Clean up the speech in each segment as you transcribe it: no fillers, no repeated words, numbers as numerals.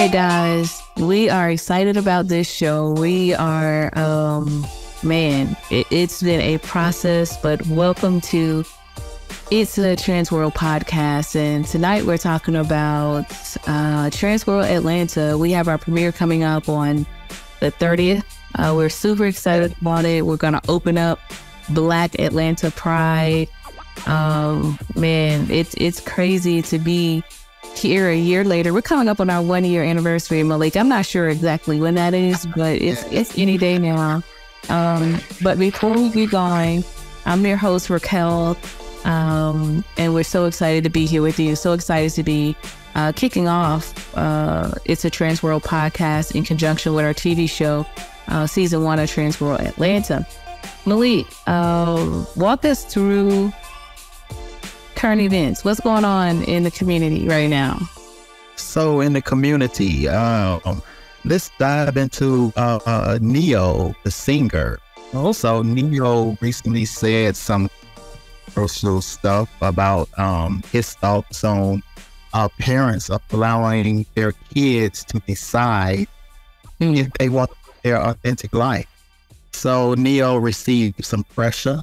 Hey guys, we are excited about this show. We are, it's been a process, but welcome to It's a TRANSworld Podcast. And tonight we're talking about TRANSworld Atlanta. We have our premiere coming up on the 30th. We're super excited about it. We're going to open up Black Atlanta Pride. It's crazy to be here a year later. We're coming up on our 1 year anniversary, Malik. I'm not sure exactly when that is, but it's any day now. But before we get going, I'm your host, Raquel, and we're so excited to be here with you. So excited to be kicking off It's a TRANSworld Podcast in conjunction with our TV show, Season 1 of TRANSworld Atlanta. Malik, walk us through current events. What's going on in the community right now? So in the community, let's dive into Neo, the singer. Also, Neo recently said some personal stuff about his thoughts on parents allowing their kids to decide if they want their authentic life. So Neo received some pressure.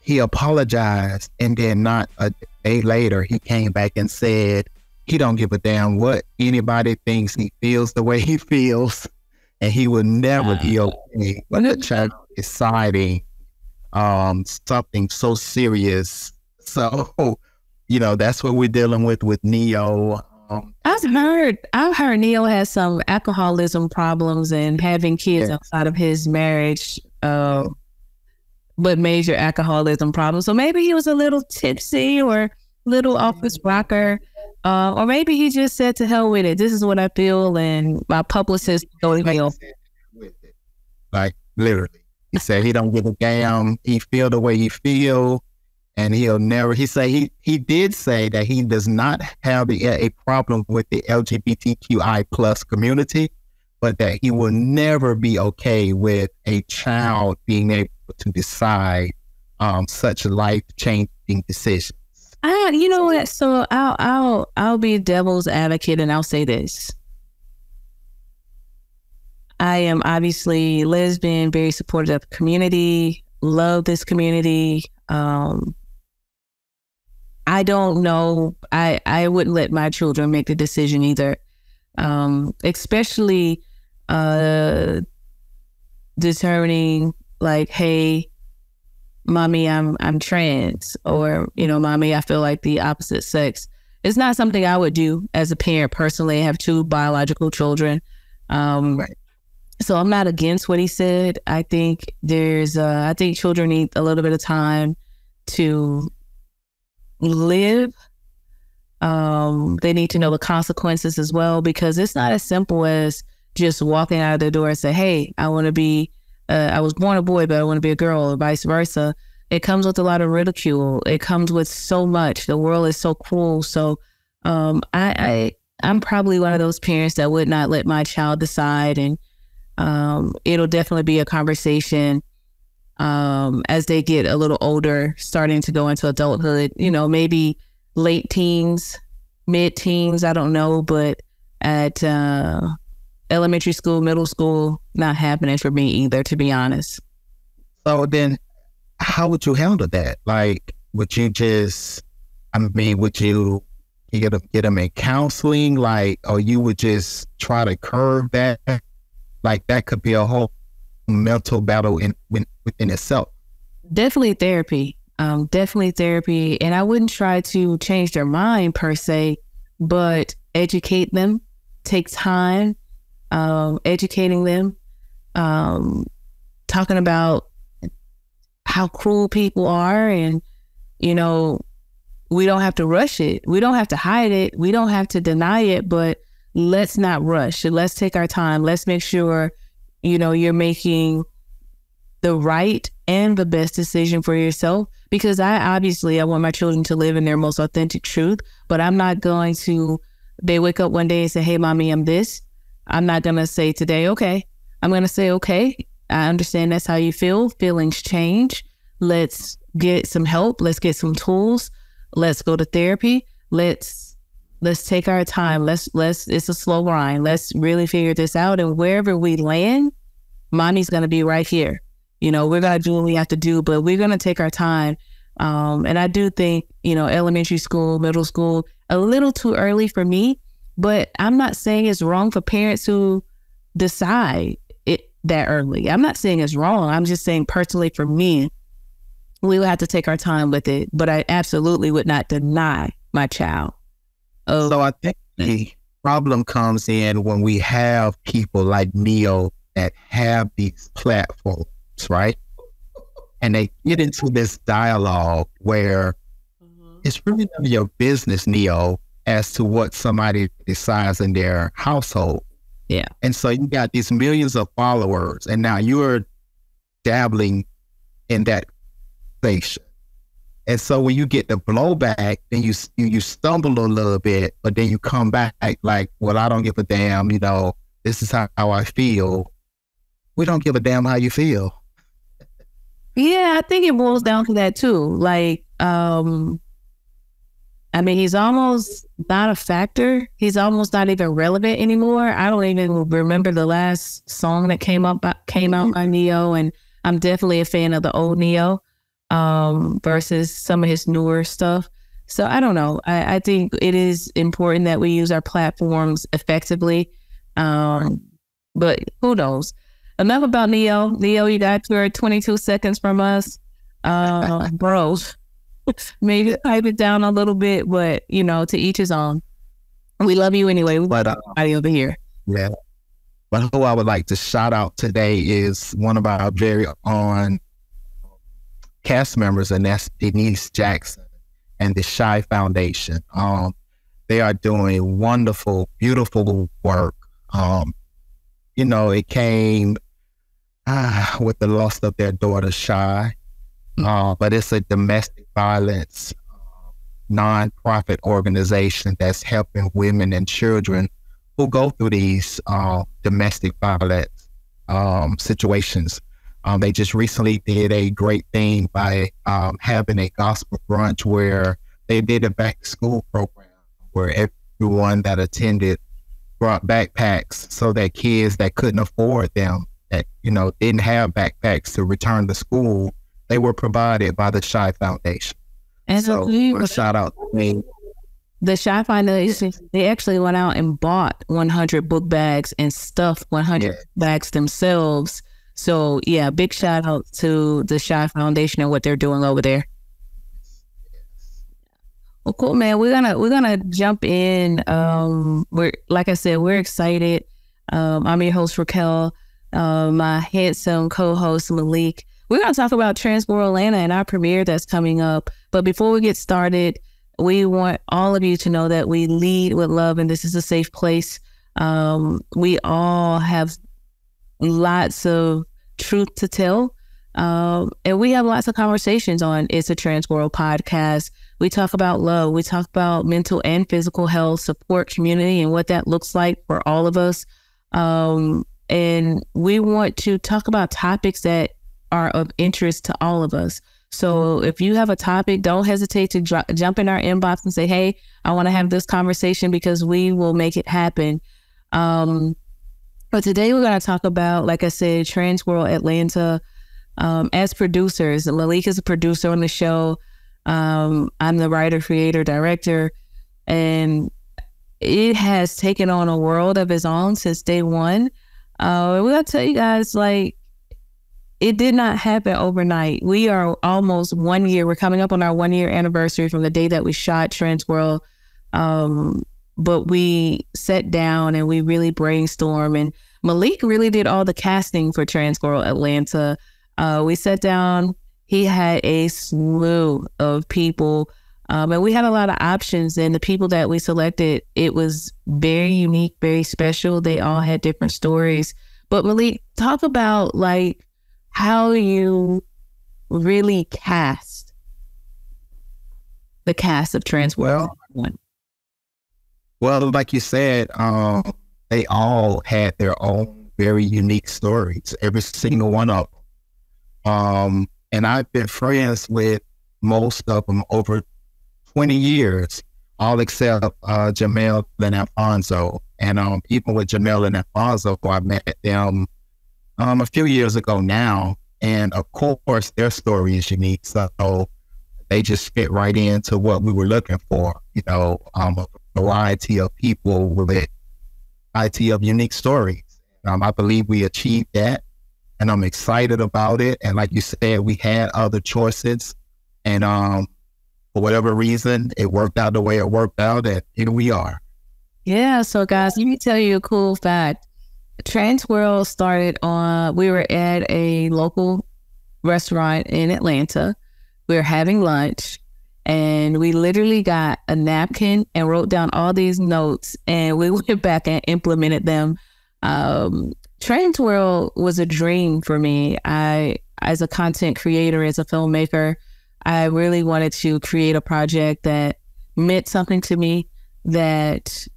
He apologized, and then not a day later, he came back and said he don't give a damn what anybody thinks. He feels the way he feels, and he will never be okay with a child deciding something so serious. So, that's what we're dealing with Neo. I've heard Neo has some alcoholism problems and having kids outside of his marriage. But major alcoholism problems. So maybe he was a little tipsy or a little off his rocker. Or maybe he just said, to hell with it. This is what I feel. And my publicist going to hell. Like literally. He said he don't give a damn. He feel the way he feel. And he'll never, he did say that he does not have a problem with the LGBTQI plus community, but that he will never be okay with a child being able to decide such life-changing decisions. You know what? So I'll be devil's advocate, and I'll say this: I am obviously lesbian, very supportive of the community, love this community. I don't know. I wouldn't let my children make the decision either, especially determining like, hey, mommy, I'm trans, or, mommy, I feel like the opposite sex. It's not something I would do as a parent personally. I have 2 biological children. Right. So I'm not against what he said. I think I think children need a little bit of time to live. They need to know the consequences as well, because it's not as simple as just walking out of the door and say, hey, I want to be, I was born a boy, but I want to be a girl, or vice versa. It comes with a lot of ridicule. It comes with so much. The world is so cruel. So I'm probably one of those parents that would not let my child decide. And it'll definitely be a conversation as they get a little older, starting to go into adulthood, maybe late teens, mid-teens, I don't know. But at elementary school, middle school, not happening for me either, to be honest. So then how would you handle that? Like, would you get them in counseling? Like, or you would just try to curb that? Like, that could be a whole mental battle within itself. Definitely therapy. Definitely therapy. And I wouldn't try to change their mind per se, but educate them. Take time. Educating them, talking about how cruel people are, and we don't have to rush it, we don't have to hide it, we don't have to deny it, but let's not rush. Let's take our time. Let's make sure you're making the right and the best decision for yourself, because I want my children to live in their most authentic truth, but I'm not going to, they wake up one day and say, hey mommy, I'm this. I'm not going to say today, okay. I'm going to say, okay, I understand that's how you feel. Feelings change. Let's get some help. Let's get some tools. Let's go to therapy. Let's let's take our time. Let's it's a slow grind. Let's really figure this out. And wherever we land, mommy's going to be right here. You know, we're going to do what we have to do, but we're going to take our time. And I do think, you know, elementary school, middle school, a little too early for me, but I'm not saying it's wrong for parents who decide it that early. I'm not saying it's wrong. I'm just saying personally for me, we would have to take our time with it, but I absolutely would not deny my child. So I think the problem comes in when we have people like Neo that have these platforms, right? And they get into this dialogue where it's really none of your business, Neo, as to what somebody decides in their household. Yeah. And so you got these millions of followers, and now you're dabbling in that station. And so when you get the blowback, then you stumble a little bit, but then you come back like, well, I don't give a damn, you know, this is how I feel. We don't give a damn how you feel. Yeah, I think it boils down to that too. Like, I mean, he's almost not a factor. He's almost not even relevant anymore. I don't even remember the last song that came out by Neo, and I'm definitely a fan of the old Neo versus some of his newer stuff. So I don't know. I think it is important that we use our platforms effectively, but who knows? Enough about Neo. Neo, you got your 22 seconds from us. Bro, maybe pipe it down a little bit, but, you know, to each his own. We love you anyway. We love everybody over here. Yeah. But who I would like to shout out today is one of our very own cast members, and that's Denise Jackson and the Shy Foundation. They are doing wonderful, beautiful work. You know, it came with the loss of their daughter, Shy. But it's a domestic violence nonprofit organization that's helping women and children who go through these domestic violence situations. They just recently did a great thing by having a gospel brunch where they did a back to school program where everyone that attended brought backpacks so that kids that couldn't afford them, that, you know, didn't have backpacks to return to school, they were provided by the Shy Foundation. And so a shout out to me. The Shy Foundation, they actually went out and bought 100 book bags and stuffed 100 bags themselves. So yeah, big shout out to the Shy Foundation and what they're doing over there. Well, cool, man. We're gonna jump in. We're, like I said, we're excited. I'm your host, Raquel. My handsome co-host, Malik. We're going to talk about TRANSworld Atlanta and our premiere that's coming up. But before we get started, we want all of you to know that we lead with love, and this is a safe place. We all have lots of truth to tell, and we have lots of conversations on It's a TRANSworld Podcast. We talk about love. We talk about mental and physical health, support community, and what that looks like for all of us. And we want to talk about topics that are of interest to all of us. So if you have a topic, don't hesitate to jump in our inbox and say, hey, I want to have this conversation, because we will make it happen. But today we're going to talk about, like I said, TRANSworld Atlanta. As producers, Malik is a producer on the show. I'm the writer, creator, director, and it has taken on a world of its own since day one. We're going to tell you guys, like, it did not happen overnight. We are almost 1 year. We're coming up on our 1 year anniversary from the day that we shot TRANSworld. But we sat down and we really brainstormed, and Malik really did all the casting for TRANSworld Atlanta. We sat down. He had a slew of people, and we had a lot of options, and the people that we selected, it was very unique, very special. They all had different stories. But Malik, talk about like how you really cast the cast of TRANSworld. Well, like you said, they all had their own very unique stories, every single one of them. And I've been friends with most of them over 20 years. all except Jamel and Alfonso. And even with Jamel and Alfonso, I met them a few years ago now. And of course, their story is unique. So they just fit right into what we were looking for, a variety of people with a variety of unique stories. I believe we achieved that, and I'm excited about it. And like you said, we had other choices, and for whatever reason, it worked out the way it worked out, and here we are. Yeah, so guys, let me tell you a cool fact. TRANSworld started we were at a local restaurant in Atlanta. We were having lunch, and we literally got a napkin and wrote down all these notes, and we went back and implemented them. TRANSworld was a dream for me. As a content creator, as a filmmaker, I really wanted to create a project that meant something to me, that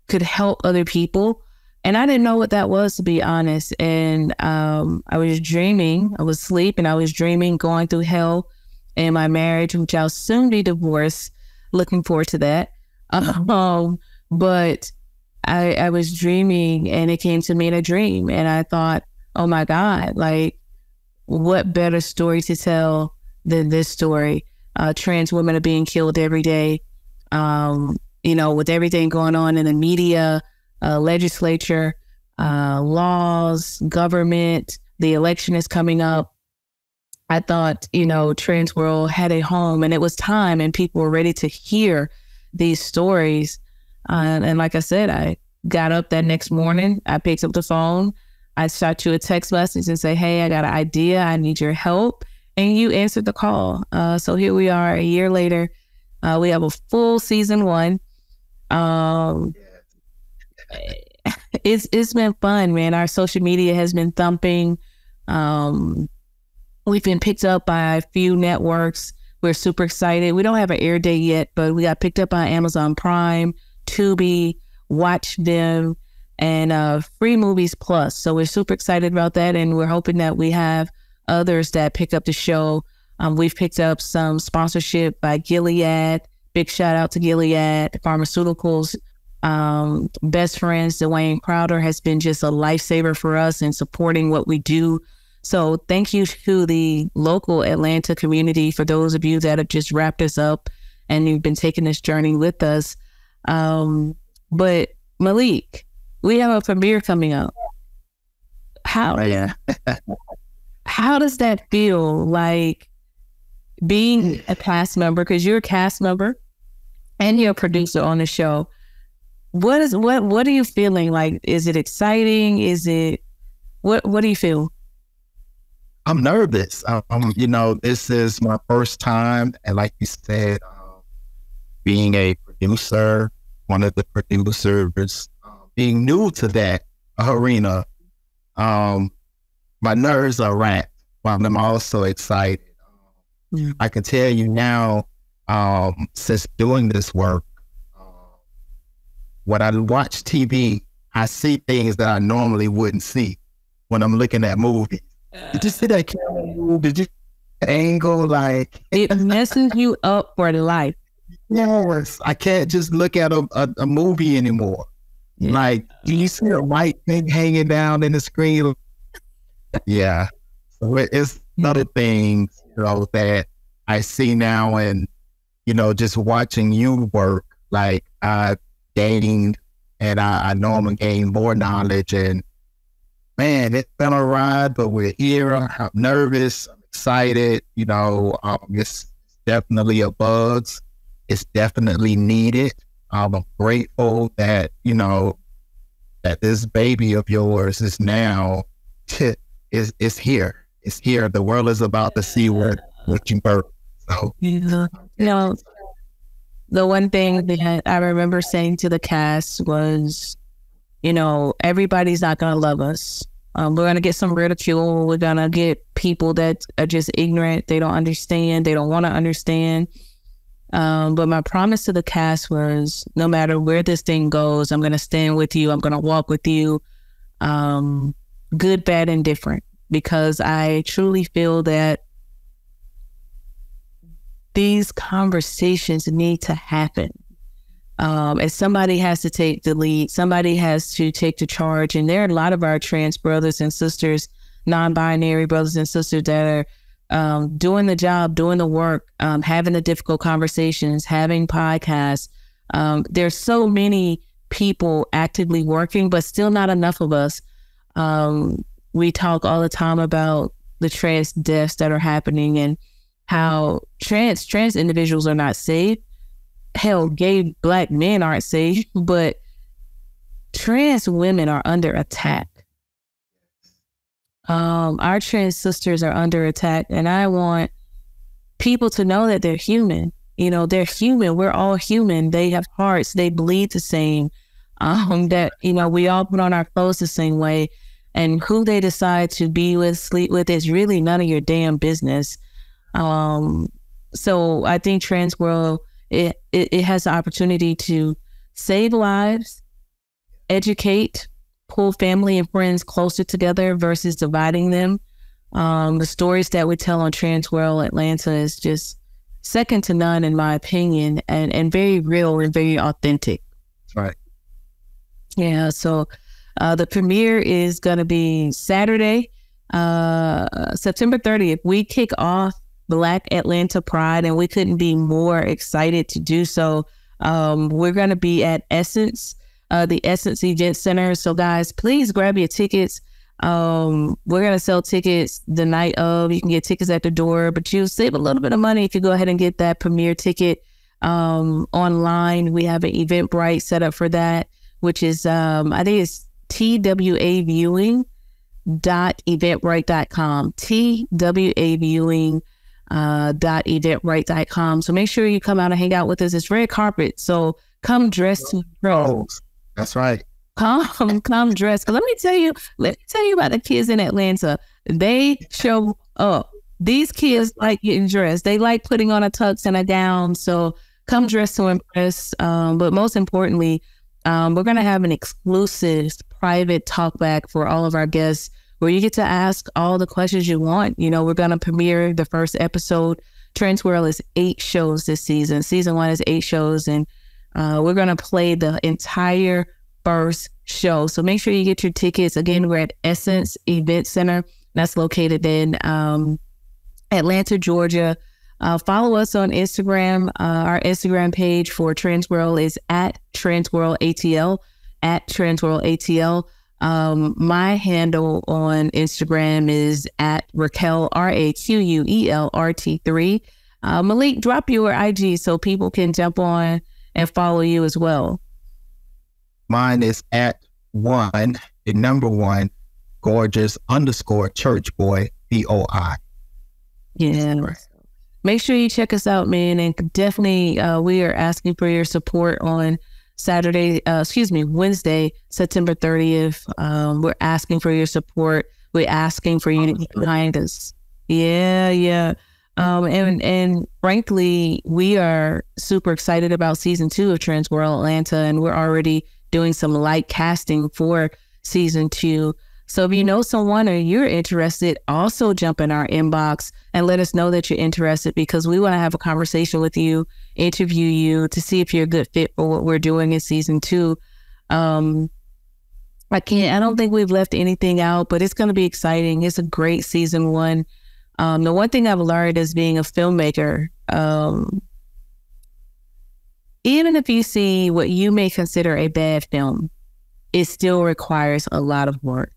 could help other people. And I didn't know what that was, to be honest. And I was dreaming, I was asleep, and I was dreaming, going through hell in my marriage, which I'll soon be divorced. Looking forward to that. But I was dreaming, and it came to me in a dream. And I thought, oh my God, like, what better story to tell than this story? Trans women are being killed every day. With everything going on in the media, legislature, laws, government, the election is coming up. I thought, TRANSworld had a home, and it was time, and people were ready to hear these stories. And like I said, I got up that next morning, I picked up the phone, I shot you a text message and say, hey, I got an idea, I need your help. And you answered the call. So here we are a year later. We have a full season 1. It's been fun, man. Our social media has been thumping. We've been picked up by a few networks. We're super excited. We don't have an air date yet, but we got picked up by Amazon Prime, Tubi, Watch Them, and Free Movies Plus. So we're super excited about that, and we're hoping that we have others that pick up the show. We've picked up some sponsorship by Gilead. Big shout out to Gilead Pharmaceuticals. Best friends, Dwayne Crowder, has been just a lifesaver for us in supporting what we do. So thank you to the local Atlanta community, for those of you that have just wrapped us up and you've been taking this journey with us. But Malik, we have a premiere coming up. How does that feel, like being a cast member? Because you're a cast member and you're a producer on the show. What are you feeling? Like, is it exciting? What do you feel? I'm nervous. This is my first time, and like you said, being a producer, one of the producers, being new to that arena, my nerves are racked, but I'm also excited. I can tell you now, since doing this work, when I watch TV, I see things that I normally wouldn't see when I'm looking at movies. Did you see that camera move? Did you angle? Like, it messes you up for life. Yes, I can't just look at a movie anymore. Yeah. Like, do you see a white thing hanging down in the screen? Yeah, so it's other things that I see now, and just watching you work. Like, I gained, and I know I'm gonna gain more knowledge, and man, it's been a ride, but we're here. I'm nervous. I'm excited. It's definitely a buzz. It's definitely needed. I'm grateful that, that this baby of yours is now, is here. It's here. The world is about to see what you birth. So, the one thing that I remember saying to the cast was, everybody's not going to love us. We're going to get some ridicule. We're going to get people that are just ignorant. They don't understand. They don't want to understand. But my promise to the cast was, no matter where this thing goes, I'm going to stand with you. I'm going to walk with you. Good, bad, and different. Because I truly feel that these conversations need to happen. And somebody has to take the lead. Somebody has to take the charge. And there are a lot of our trans brothers and sisters, non-binary brothers and sisters that are doing the job, doing the work, having the difficult conversations, having podcasts. There's so many people actively working, but still not enough of us. We talk all the time about the trans deaths that are happening and how trans individuals are not safe. Hell, gay Black men aren't safe, but trans women are under attack. Our trans sisters are under attack, and I want people to know that they're human. You know, they're human. We're all human. They have hearts. They bleed the same. That, you know, we all put on our clothes the same way, and who they decide to be with, sleep with, is really none of your damn business. So I think TRANSworld, it has the opportunity to save lives, educate, pull family and friends closer together versus dividing them. The stories that we tell on TRANSworld Atlanta is just second to none, in my opinion, and very real and very authentic. That's right. Yeah, so the premiere is going to be Saturday, September 30th. We kick off Black Atlanta Pride, and we couldn't be more excited to do so. We're going to be at Essence, the Essence Event Center. So guys, please grab your tickets. We're going to sell tickets the night of. You can get tickets at the door, but you save a little bit of money if you go ahead and get that premiere ticket online. We have an Eventbrite set up for that, which is, I think it's twaviewing.eventbrite.com, twaviewing.eventbrite.com. So make sure you come out and hang out with us. It's red carpet, so come dressed to impress. That's right. Come dressed. Let me tell you about the kids in Atlanta. They show up. These kids like getting dressed. They like putting on a tux and a gown. So come dressed to impress. But most importantly, we're going to have an exclusive private talkback for all of our guests where you get to ask all the questions you want. You know, we're going to premiere the first episode. TRANSworld is 8 shows this season. Season 1 is 8 shows, and we're going to play the entire first show. So make sure you get your tickets. Again, we're at Essence Event Center. That's located in Atlanta, Georgia. Follow us on Instagram. Our Instagram page for TRANSworld is at TRANSworld ATL, at TRANSworld ATL. My handle on Instagram is at Raquel, RAQUELRT3. Malik, drop your IG so people can jump on and follow you as well. Mine is at the number 1, gorgeous _ church boy, BOI. Yeah. Right. Make sure you check us out, man. And definitely, we are asking for your support on Wednesday, September 30th. We're asking for your support. We're asking for you to get behind us. Yeah. And frankly, we are super excited about season 2 of TRANSworld Atlanta, and we're already doing some light casting for season 2. So if you know someone or you're interested, also jump in our inbox and let us know that you're interested, because we want to have a conversation with you, interview you to see if you're a good fit for what we're doing in season 2. I don't think we've left anything out, but it's going to be exciting. It's a great season 1. The one thing I've learned as being a filmmaker, even if you see what you may consider a bad film, it still requires a lot of work.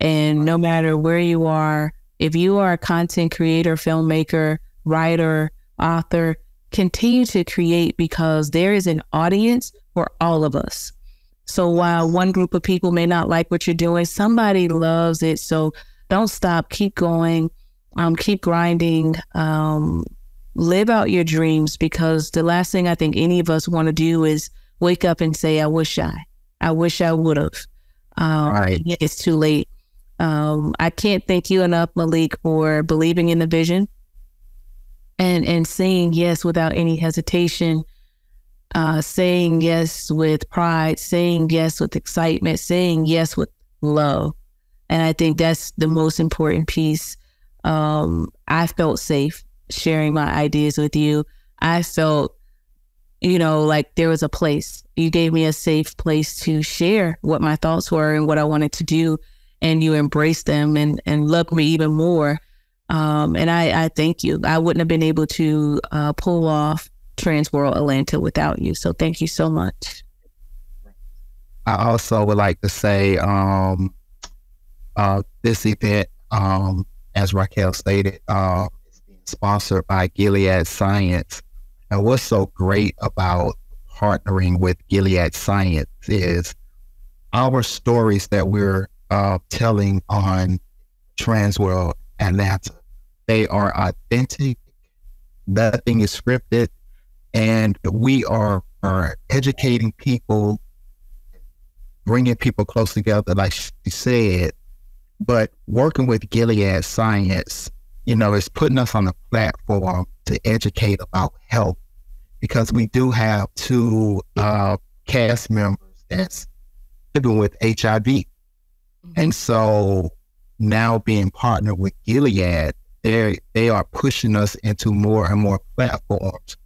And no matter where you are, if you are a content creator, filmmaker, writer, author, continue to create, because there is an audience for all of us. So while one group of people may not like what you're doing, somebody loves it. So don't stop, keep going, keep grinding, live out your dreams, because the last thing I think any of us want to do is wake up and say, I wish I would have. Right. It's too late. I can't thank you enough, Malik, for believing in the vision and saying yes without any hesitation, saying yes with pride, saying yes with excitement, saying yes with love. And I think that's the most important piece. I felt safe sharing my ideas with you. I felt you know, like there was a place. You gave me a safe place to share what my thoughts were and what I wanted to do. And you embraced them and loved me even more. And I thank you. I wouldn't have been able to pull off TRANSworld Atlanta without you. So thank you so much. I also would like to say this event, as Raquel stated, is being sponsored by Gilead Science. And what's so great about partnering with Gilead Science is our stories that we're telling on TRANSworld Atlanta. They are authentic. Nothing is scripted. And we are educating people, bringing people close together, like she said. But working with Gilead Science, you know, is putting us on a platform to educate about health, because we do have 2 cast members that's living with HIV. And so now being partnered with Gilead, they are pushing us into more and more platforms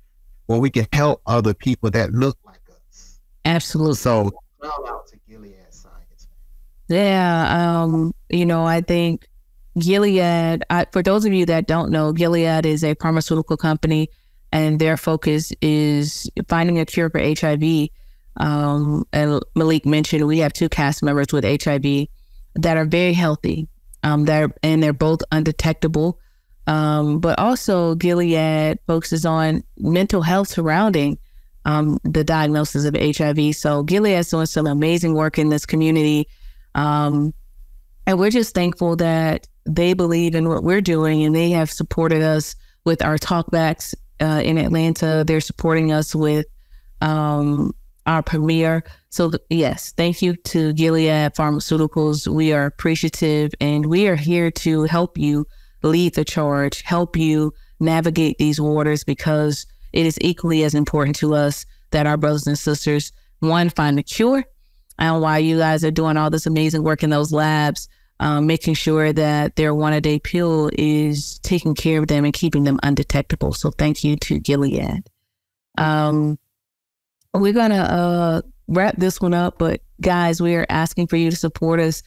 where we can help other people that look like us. Absolutely. So shout out to Gilead Science. Yeah. You know, I think Gilead, for those of you that don't know, Gilead is a pharmaceutical company, and their focus is finding a cure for HIV. And Malik mentioned we have 2 cast members with HIV that are very healthy. They're both undetectable. But also Gilead focuses on mental health surrounding the diagnosis of HIV. So Gilead is doing some amazing work in this community. And we're just thankful that they believe in what we're doing, and they have supported us with our talkbacks in Atlanta. They're supporting us with our premiere. So yes, thank you to Gilead Pharmaceuticals. We are appreciative, and we are here to help you lead the charge, help you navigate these waters, because it is equally as important to us that our brothers and sisters, one, find a cure. And while you guys are doing all this amazing work in those labs, making sure that their one-a-day pill is taking care of them and keeping them undetectable. So thank you to Gilead. We're going to wrap this one up, but guys, we are asking for you to support us.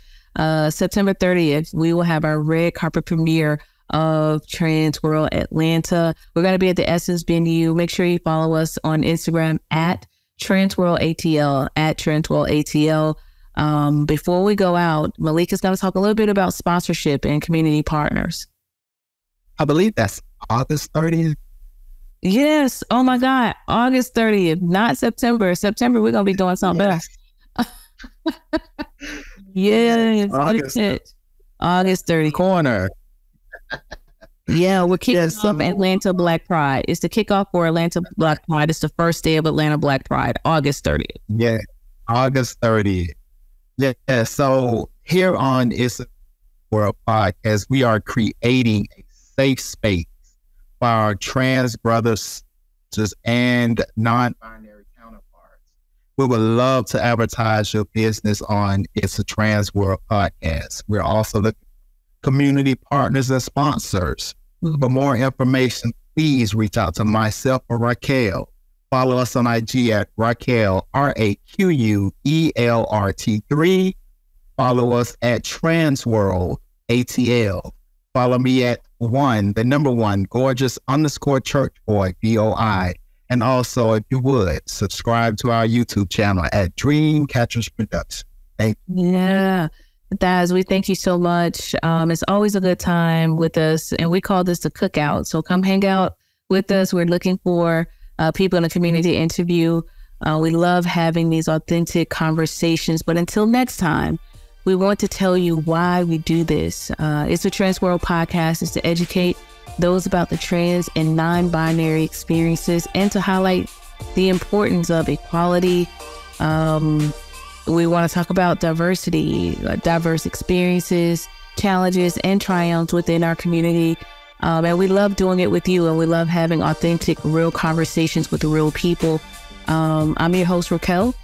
September 30th, we will have our red carpet premiere of TRANSworld Atlanta. We're going to be at the Essence venue. Make sure you follow us on Instagram at TRANSworld ATL, at TRANSworld ATL. Before we go out, Malik is going to talk a little bit about sponsorship and community partners. I believe that's August 30th. Yes. Oh my God. August 30th, not September. September, we're going to be doing something else. Yes. August 30th. Corner. Yeah, we're kicking off Atlanta Black Pride. It's the kickoff for Atlanta Black Pride. It's the first day of Atlanta Black Pride, August 30th. Yeah, August 30th. Yeah, so here on TRANSworld Podcast, we are creating a safe space for our trans brothers and non-binary counterparts. We would love to advertise your business on It's a TRANSworld Podcast. We're also the community partners and sponsors. For more information, please reach out to myself or Raquel. Follow us on IG at Raquel, RAQUELRT3. Follow us at TRANSworld ATL. Follow me at #1, gorgeous _church boy, BOI. And also, if you would, subscribe to our YouTube channel at Dreamcatchers Production. Thank you. Yeah. Daz, we thank you so much. It's always a good time with us, and we call this the cookout. So come hang out with us. We're looking for people in the community to interview. We love having these authentic conversations. But until next time, we want to tell you why we do this. It's a TRANSworld Podcast. It's to educate those about the trans and non-binary experiences, and to highlight the importance of equality. We want to talk about diversity, diverse experiences, challenges, and triumphs within our community. And we love doing it with you, and we love having authentic, real conversations with real people. I'm your host, Raquel.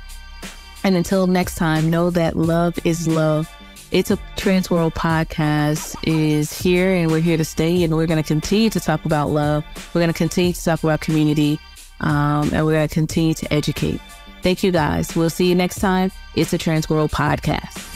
And until next time, know that love is love. It's a TRANSworld Podcast is here, and we're here to stay, and we're going to continue to talk about love. We're going to continue to talk about community. And we're going to continue to educate. Thank you guys. We'll see you next time. It's a TRANSworld Podcast.